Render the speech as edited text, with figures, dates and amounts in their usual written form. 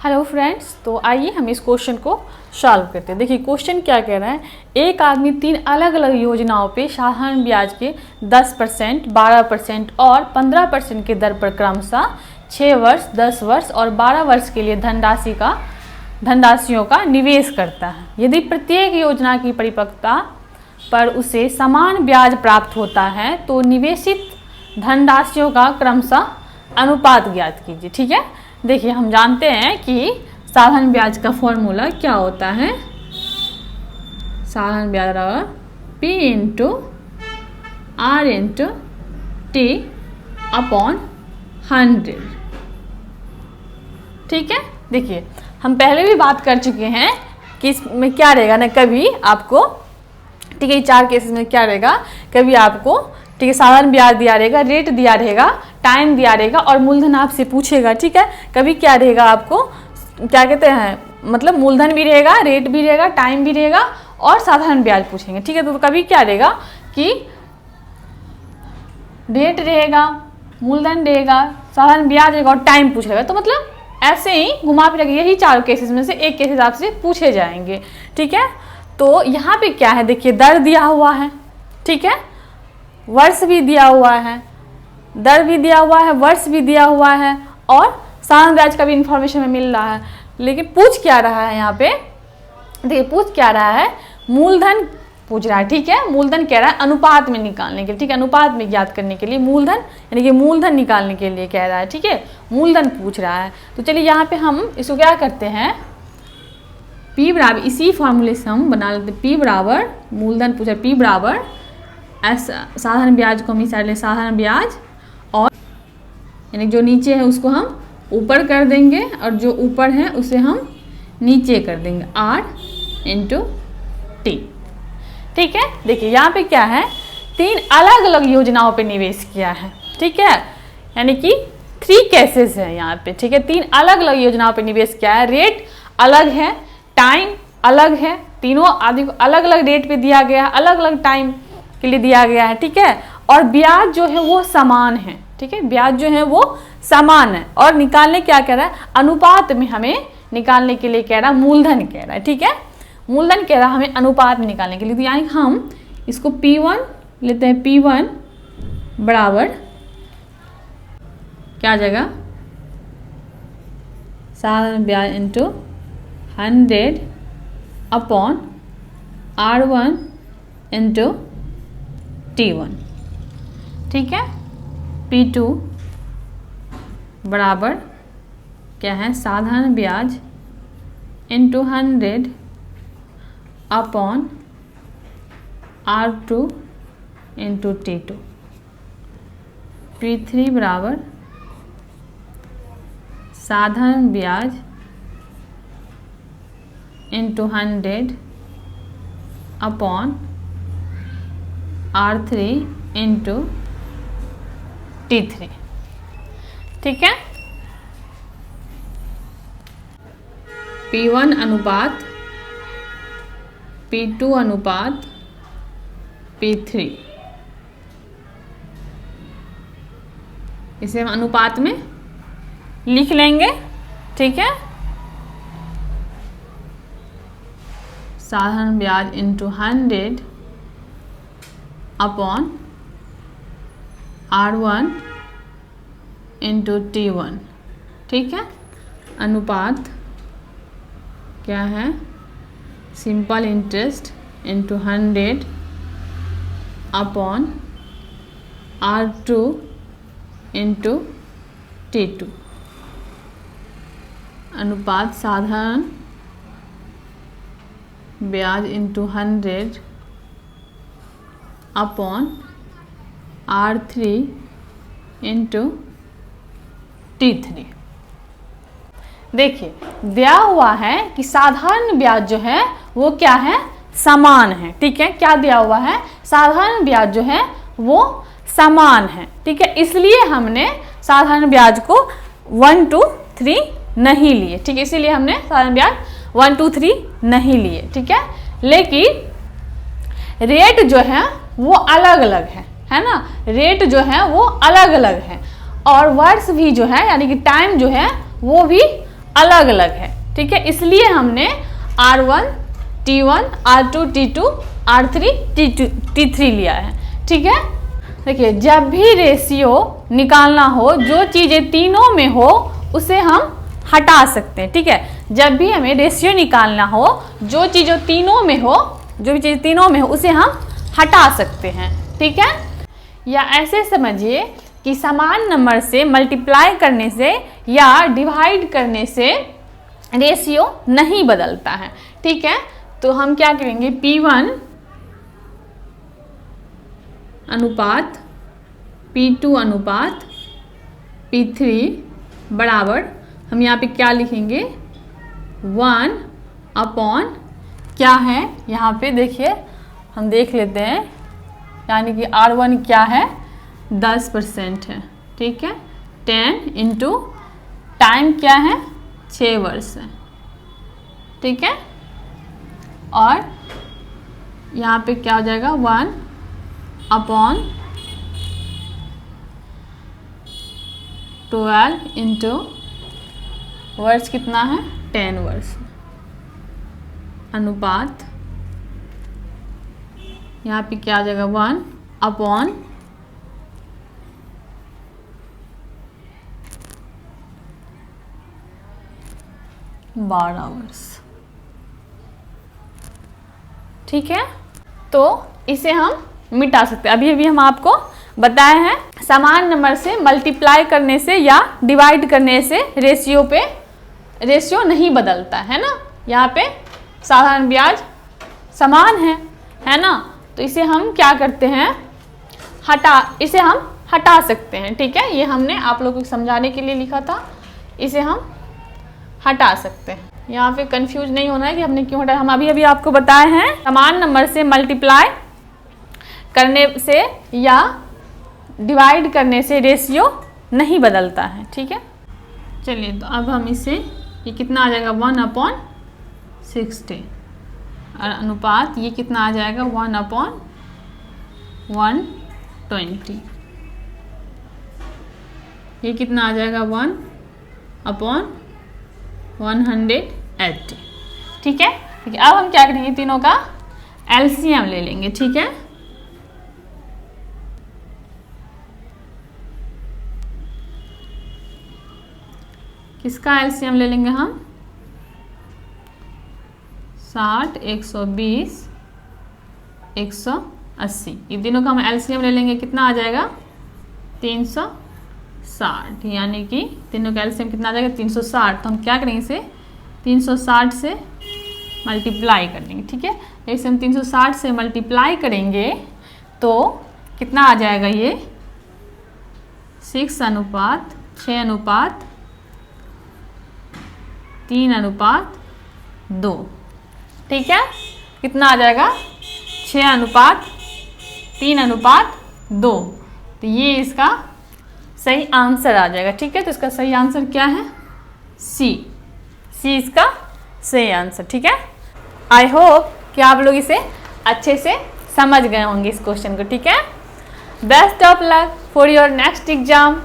Hello friends, तो आइए हम इस क्वेश्चन को सॉल्व करते हैं। देखिए क्वेश्चन क्या कह रहा है, एक आदमी 3 अलग अलग योजनाओं पे साधारण ब्याज के 10%, 12% और 15% के दर पर क्रमशः 6 वर्ष, 10 वर्ष और 12 वर्ष के लिए धनराशियों का निवेश करता है। यदि प्रत्येक योजना की परिपक्वता पर उसे समान ब्याज प्राप्त होता है तो निवेशित धनराशियों का क्रमशः अनुपात ज्ञात कीजिए। ठीक है, देखिए हम जानते हैं कि साधारण ब्याज का फॉर्मूला क्या होता है। साधारण ब्याज बराबर P into R into T upon 100। ठीक है, देखिए हम पहले भी बात कर चुके हैं कि इसमें क्या रहेगा ना, कभी आपको, ठीक है, 4 केसेस में क्या रहेगा, कभी आपको, ठीक है, साधारण ब्याज दिया रहेगा, रेट दिया रहेगा, टाइम दिया रहेगा और मूलधन आपसे पूछेगा। ठीक है, कभी क्या रहेगा, आपको क्या कहते हैं, मतलब मूलधन भी रहेगा, रेट भी रहेगा, टाइम भी रहेगा और साधारण ब्याज पूछेंगे। ठीक है, तो कभी क्या रहेगा कि रेट रहेगा, मूलधन रहेगा, साधारण ब्याज रहेगा और टाइम पूछ रहेगा। तो मतलब ऐसे ही घुमा फिरा के यही 4 केसेस में से एक केसेस आपसे पूछे जाएंगे। ठीक है, तो यहाँ पे क्या है, देखिए दर दिया हुआ है, ठीक है, वर्ष भी दिया हुआ है, दर भी दिया हुआ है, वर्ष भी दिया हुआ है और साधारण ब्याज का भी इंफॉर्मेशन में मिल रहा है। लेकिन पूछ क्या रहा है यहाँ पे, देखिए पूछ क्या रहा है, मूलधन पूछ रहा है। ठीक है, मूलधन कह रहा है अनुपात में निकालने के लिए, ठीक है, अनुपात में ज्ञात करने के लिए मूलधन, यानी कि मूलधन निकालने के लिए कह रहा है। ठीक है, मूलधन पूछ रहा है। तो चलिए यहाँ पे हम इसको क्या करते हैं, P बराबर, इसी फॉर्मूले से हम बना लेते हैं, P बराबर, मूलधन पूछा, P बराबर साधारण ब्याज को हम इस साइड ले, साधारण ब्याज, और यानी जो नीचे है उसको हम ऊपर कर देंगे और जो ऊपर है उसे हम नीचे कर देंगे, R इंटू T। ठीक है, देखिए यहाँ पे क्या है, 3 अलग अलग योजनाओं पे निवेश किया है। ठीक है, यानी कि 3 केसेस है यहाँ पे। ठीक है, 3 अलग अलग योजनाओं पे निवेश किया है, रेट अलग है, टाइम अलग है, तीनों आदमी को अलग अलग रेट पे दिया गया है, अलग अलग टाइम के लिए दिया गया है। ठीक है, और ब्याज जो है वो समान है। ठीक है, ब्याज जो है वो समान है और निकालने क्या कह रहा है, अनुपात में हमें निकालने के लिए कह रहा है, मूलधन कह रहा है। ठीक है, मूलधन कह रहा है हमें अनुपात में निकालने के लिए। तो यानी हम इसको P1 लेते हैं, P1 बराबर क्या जगह, साधारण ब्याज into 100 upon R1 into T1। ठीक है, P2 बराबर क्या है, साधारण ब्याज into 100 upon R2 into T2। P3 बराबर साधारण ब्याज into 100 upon R3 into T3। ठीक है, P1 अनुपात P2 अनुपात P3, इसे हम अनुपात में लिख लेंगे। ठीक है, साधारण ब्याज into 100 upon R1 into T1। ठीक है, अनुपात क्या है, simple interest into 100 upon R2 into T2, अनुपात साधारण ब्याज into 100 upon R3 into T3। देखिए दिया हुआ है कि साधारण ब्याज जो है वो क्या है, समान है। ठीक है, क्या दिया हुआ है, साधारण ब्याज जो है वो समान है। ठीक है, इसलिए हमने साधारण ब्याज को 1 2 3 नहीं लिए। ठीक है, इसीलिए हमने साधारण ब्याज 1 2 3 नहीं लिए। ठीक है, लेकिन रेट जो है वो अलग अलग है ना, रेट जो है वो अलग अलग है और वर्ष भी जो है यानी कि टाइम जो है वो भी अलग अलग है, ठीक है। इसलिए हमने R1, T1, R2, T2, R3, T3 लिया है, ठीक है। देखिए, जब भी रेशियो निकालना हो, जो चीज़ें तीनों में हो उसे हम हटा सकते हैं, ठीक है। जब भी हमें रेशियो निकालना हो, जो चीज़ों तीनों में हो, जो भी चीज़ तीनों में हो उसे हम हटा सकते हैं, ठीक है। या ऐसे समझिए कि समान नंबर से मल्टीप्लाई करने से या डिवाइड करने से रेशियो नहीं बदलता है, ठीक है। तो हम क्या करेंगे, P1 अनुपात P2 अनुपात P3 बराबर, हम यहाँ पे क्या लिखेंगे, 1 अपॉन क्या है, यहाँ पे देखिए हम देख लेते हैं, यानी कि R1 क्या है, 10% है, ठीक है। 10 इंटू टाइम क्या है, 6 वर्ष है, ठीक है। और यहाँ पे क्या हो जाएगा, 1 अपॉन 12 इंटू वर्ष कितना है, 10 वर्ष, अनुपात यहाँ पे क्या आ जाएगा, 1 अपॉन 12 वर्ष, ठीक है। तो इसे हम मिटा सकते हैं। अभी हम आपको बताए हैं समान नंबर से मल्टीप्लाई करने से या डिवाइड करने से रेशियो नहीं बदलता है ना। यहाँ पे साधारण ब्याज समान है ना। तो इसे हम क्या करते हैं, इसे हम हटा सकते हैं, ठीक है। ये हमने आप लोगों को समझाने के लिए लिखा था, इसे हम हटा सकते हैं। यहाँ पे कंफ्यूज नहीं होना है कि हमने क्यों हटाया। हम अभी आपको बताए हैं समान नंबर से मल्टीप्लाई करने से या डिवाइड करने से रेशियो नहीं बदलता है, ठीक है। चलिए, तो अब हम इसे, ये कितना आ जाएगा, 1/60, और अनुपात ये कितना आ जाएगा, 1/120, ये कितना आ जाएगा, 1/180, ठीक है। अब हम क्या करेंगे, तीनों का एलसीएम ले लेंगे, ठीक है। किसका एलसीएम ले लेंगे हम, 60, 120, 180, ये तीनों का हम एलसीएम ले लेंगे, कितना आ जाएगा, 360, यानी कि तीनों का एलसीएम कितना आ जाएगा, 360। तो हम क्या करेंगे, इसे 360 से मल्टीप्लाई कर देंगे, ठीक है। जैसे हम 360 से मल्टीप्लाई करेंगे तो कितना आ जाएगा, ये 6:3:2, ठीक है। कितना आ जाएगा, 6:3:2। तो ये इसका सही आंसर आ जाएगा, ठीक है। तो इसका सही आंसर क्या है, सी इसका सही आंसर, ठीक है। आई होप कि आप लोग इसे अच्छे से समझ गए होंगे इस क्वेश्चन को, ठीक है। Best of luck for your next exam.